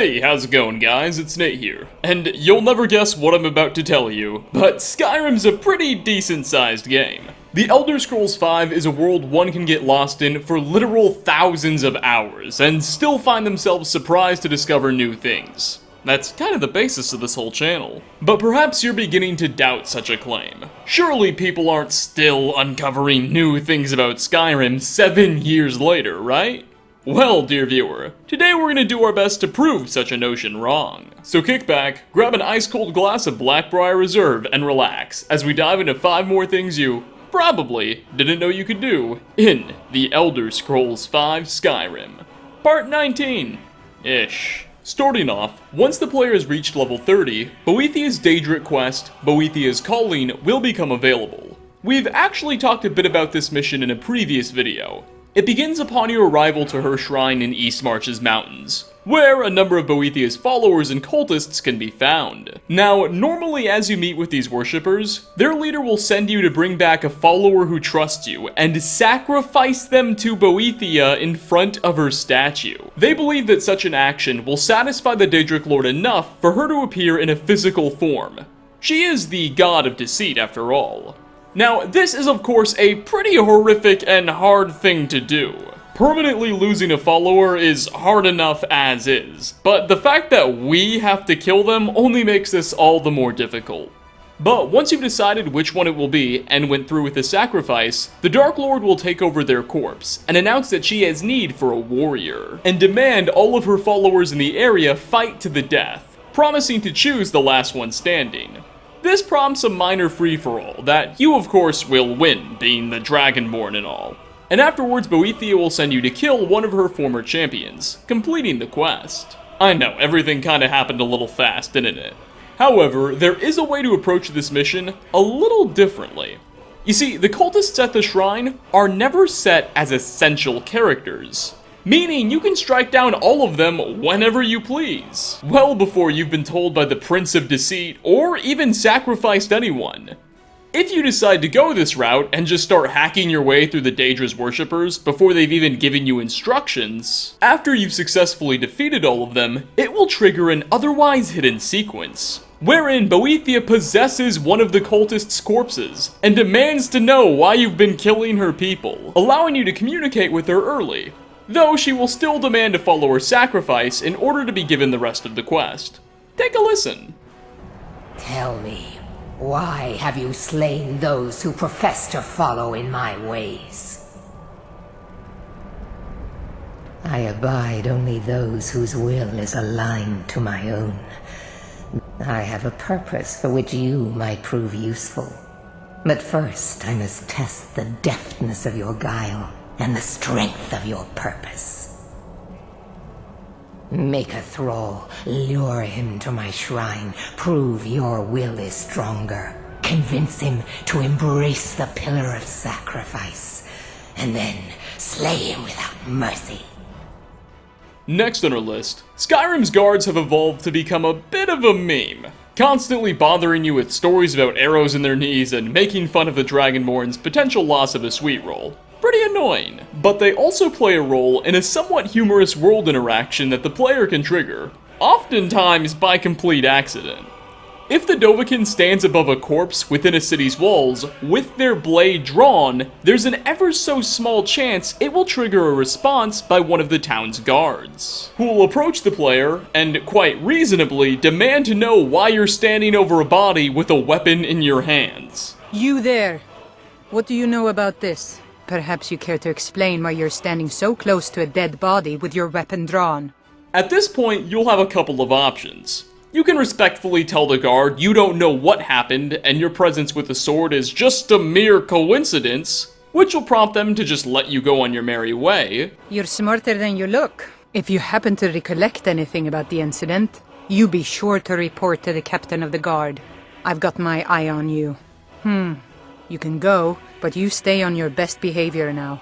Hey, how's it going, guys? It's Nate here. And you'll never guess what I'm about to tell you, but Skyrim's a pretty decent-sized game. The Elder Scrolls V is a world one can get lost in for literal thousands of hours, and still find themselves surprised to discover new things. That's kind of the basis of this whole channel. But perhaps you're beginning to doubt such a claim. Surely people aren't still uncovering new things about Skyrim 7 years later, right? Well, dear viewer, today we're gonna do our best to prove such a notion wrong. So kick back, grab an ice-cold glass of Blackbriar Reserve, and relax, as we dive into 5 more things you probably didn't know you could do in The Elder Scrolls V Skyrim. Part 19-ish. Starting off, once the player has reached level 30, Boethius' Daedric quest, Boethius' Calling, will become available. We've actually talked a bit about this mission in a previous video. It begins upon your arrival to her shrine in Eastmarch's mountains, where a number of Boethius' followers and cultists can be found. Now, normally as you meet with these worshippers, their leader will send you to bring back a follower who trusts you, and sacrifice them to Boethia in front of her statue. They believe that such an action will satisfy the Daedric Lord enough for her to appear in a physical form. She is the god of deceit, after all. Now, this is of course a pretty horrific and hard thing to do. Permanently losing a follower is hard enough as is, but the fact that we have to kill them only makes this all the more difficult. But once you've decided which one it will be, and went through with the sacrifice, the Dark Lord will take over their corpse, and announce that she has need for a warrior, and demand all of her followers in the area fight to the death, promising to choose the last one standing. This prompts a minor free-for-all that you of course will win, being the Dragonborn and all. And afterwards Boethia will send you to kill one of her former champions, completing the quest. I know, everything kinda happened a little fast, didn't it? However, there is a way to approach this mission a little differently. You see, the cultists at the shrine are never set as essential characters, meaning you can strike down all of them whenever you please, well before you've been told by the Prince of Deceit or even sacrificed anyone. If you decide to go this route and just start hacking your way through the Daedra's worshippers before they've even given you instructions, after you've successfully defeated all of them, it will trigger an otherwise hidden sequence, wherein Boethia possesses one of the cultists' corpses and demands to know why you've been killing her people, allowing you to communicate with her early. Though she will still demand to follow her sacrifice in order to be given the rest of the quest. Take a listen. Tell me, why have you slain those who profess to follow in my ways? I abide only those whose will is aligned to my own. I have a purpose for which you might prove useful. But first, I must test the deftness of your guile and the strength of your purpose. Make a thrall, lure him to my shrine, prove your will is stronger, convince him to embrace the pillar of sacrifice, and then slay him without mercy. Next on our list, Skyrim's guards have evolved to become a bit of a meme, constantly bothering you with stories about arrows in their knees and making fun of the Dragonborn's potential loss of a sweet roll. Pretty annoying, but they also play a role in a somewhat humorous world interaction that the player can trigger, oftentimes by complete accident. If the Dovahkiin stands above a corpse within a city's walls, with their blade drawn, there's an ever so small chance it will trigger a response by one of the town's guards, who will approach the player and, quite reasonably, demand to know why you're standing over a body with a weapon in your hands. You there! What do you know about this? Perhaps you care to explain why you're standing so close to a dead body with your weapon drawn. At this point, you'll have a couple of options. You can respectfully tell the guard you don't know what happened and your presence with the sword is just a mere coincidence, which will prompt them to just let you go on your merry way. You're smarter than you look. If you happen to recollect anything about the incident, you be sure to report to the captain of the guard. I've got my eye on you. You can go, but you stay on your best behavior now.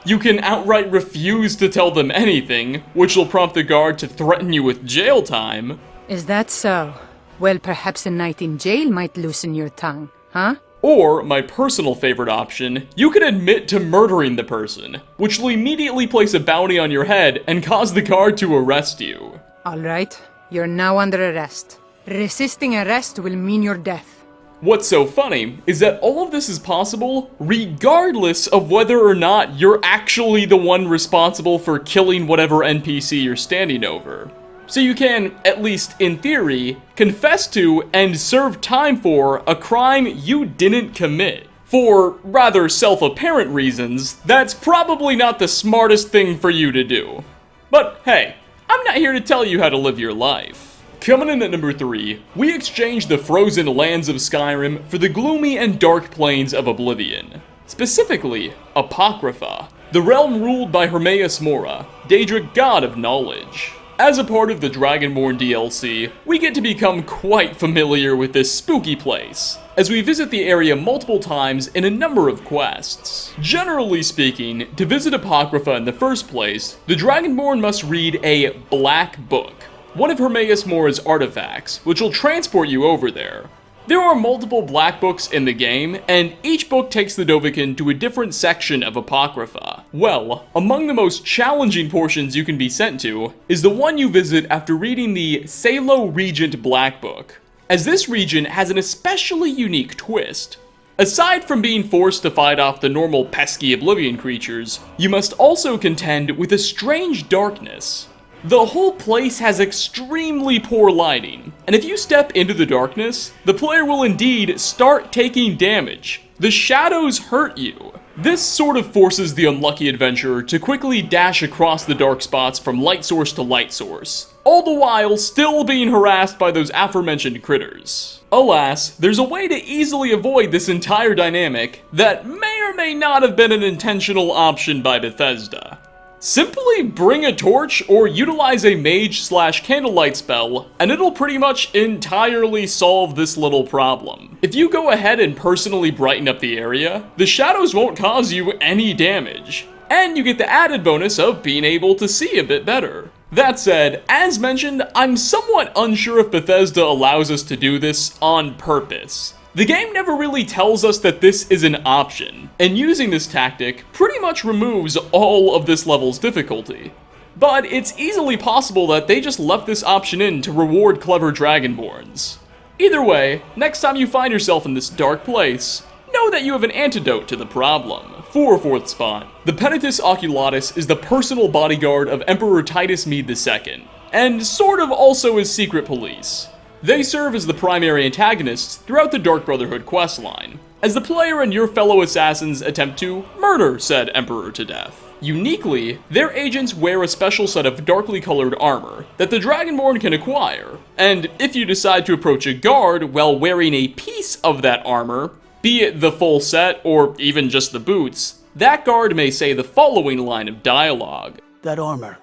You can outright refuse to tell them anything, which will prompt the guard to threaten you with jail time. Is that so? Well, perhaps a night in jail might loosen your tongue, huh? Or, my personal favorite option, you can admit to murdering the person, which will immediately place a bounty on your head and cause the guard to arrest you. Alright, you're now under arrest. Resisting arrest will mean your death. What's so funny is that all of this is possible regardless of whether or not you're actually the one responsible for killing whatever NPC you're standing over. So you can, at least in theory, confess to and serve time for a crime you didn't commit. For rather self-apparent reasons, that's probably not the smartest thing for you to do. But hey, I'm not here to tell you how to live your life. Coming in at number 3, we exchange the frozen lands of Skyrim for the gloomy and dark plains of Oblivion. Specifically, Apocrypha, the realm ruled by Hermaeus Mora, Daedric god of knowledge. As a part of the Dragonborn DLC, we get to become quite familiar with this spooky place, as we visit the area multiple times in a number of quests. Generally speaking, to visit Apocrypha in the first place, the Dragonborn must read a black book, one of Hermaeus Mora's artifacts, which will transport you over there. There are multiple black books in the game, and each book takes the Dovahkiin to a different section of Apocrypha. Well, among the most challenging portions you can be sent to is the one you visit after reading the Salo Regent Black Book, as this region has an especially unique twist. Aside from being forced to fight off the normal pesky Oblivion creatures, you must also contend with a strange darkness. The whole place has extremely poor lighting, and if you step into the darkness, the player will indeed start taking damage. The shadows hurt you. This sort of forces the unlucky adventurer to quickly dash across the dark spots from light source to light source, all the while still being harassed by those aforementioned critters. Alas, there's a way to easily avoid this entire dynamic that may or may not have been an intentional option by Bethesda. Simply bring a torch or utilize a mage/candlelight spell, and it'll pretty much entirely solve this little problem. If you go ahead and personally brighten up the area, the shadows won't cause you any damage, and you get the added bonus of being able to see a bit better. That said, as mentioned, I'm somewhat unsure if Bethesda allows us to do this on purpose. The game never really tells us that this is an option, and using this tactic pretty much removes all of this level's difficulty. But it's easily possible that they just left this option in to reward clever Dragonborns. Either way, next time you find yourself in this dark place, know that you have an antidote to the problem. For 4th spot, the Penitus Oculatus is the personal bodyguard of Emperor Titus Mede II, and sort of also his secret police. They serve as the primary antagonists throughout the Dark Brotherhood questline, as the player and your fellow assassins attempt to murder said Emperor to death. Uniquely, their agents wear a special set of darkly colored armor that the Dragonborn can acquire, and if you decide to approach a guard while wearing a piece of that armor, be it the full set or even just the boots, that guard may say the following line of dialogue. That armor.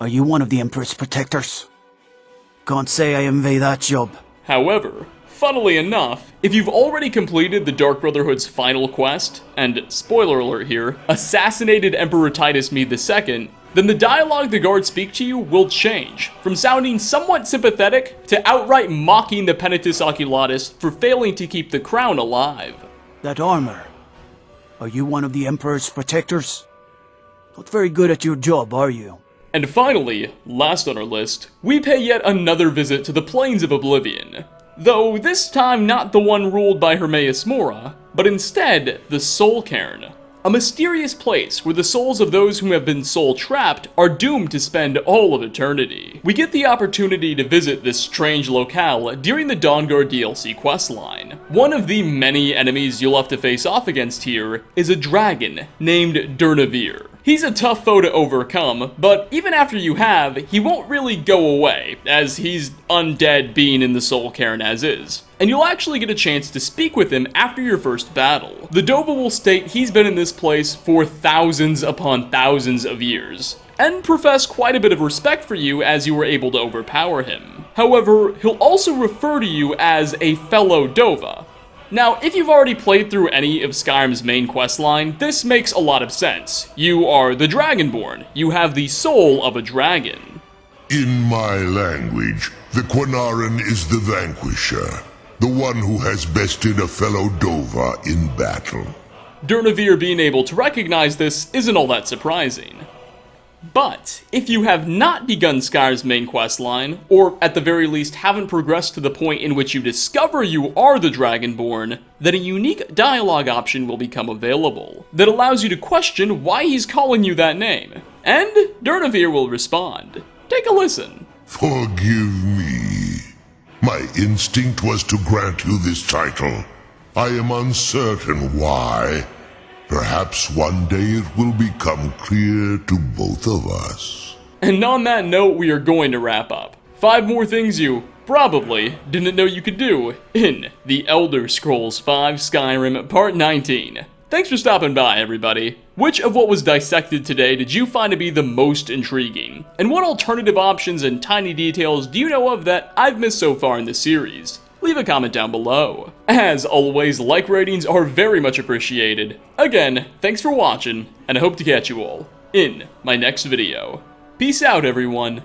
Are you one of the Emperor's protectors? Can't say I envy that job. However, funnily enough, if you've already completed the Dark Brotherhood's final quest, and spoiler alert here, assassinated Emperor Titus Mede II, then the dialogue the guards speak to you will change, from sounding somewhat sympathetic to outright mocking the Penitus Oculatus for failing to keep the crown alive. That armor. Are you one of the Emperor's protectors? Not very good at your job, are you? And finally, last on our list, we pay yet another visit to the Plains of Oblivion. Though this time not the one ruled by Hermaeus Mora, but instead the Soul Cairn, a mysterious place where the souls of those who have been soul-trapped are doomed to spend all of eternity. We get the opportunity to visit this strange locale during the Dawnguard DLC questline. One of the many enemies you'll have to face off against here is a dragon named Durnavir. He's a tough foe to overcome, but even after you have, he won't really go away, as he's undead being in the Soul Cairn as is. And you'll actually get a chance to speak with him after your first battle. The Dova will state he's been in this place for thousands upon thousands of years, and profess quite a bit of respect for you as you were able to overpower him. However, he'll also refer to you as a fellow Dova. Now, if you've already played through any of Skyrim's main questline, this makes a lot of sense. You are the Dragonborn. You have the soul of a dragon. In my language, the Quanaran is the vanquisher, the one who has bested a fellow Dova in battle. Durnavir being able to recognize this isn't all that surprising. But, if you have not begun Skyrim's main questline, or at the very least haven't progressed to the point in which you discover you are the Dragonborn, then a unique dialogue option will become available that allows you to question why he's calling you that name. And Durnavir will respond. Take a listen. Forgive me. My instinct was to grant you this title. I am uncertain why. Perhaps one day it will become clear to both of us. And on that note, we are going to wrap up. 5 more things you probably didn't know you could do in The Elder Scrolls V Skyrim Part 19. Thanks for stopping by, everybody. Which of what was dissected today did you find to be the most intriguing? And what alternative options and tiny details do you know of that I've missed so far in this series? Leave a comment down below. As always, like ratings are very much appreciated. Again, thanks for watching, and I hope to catch you all in my next video. Peace out, everyone.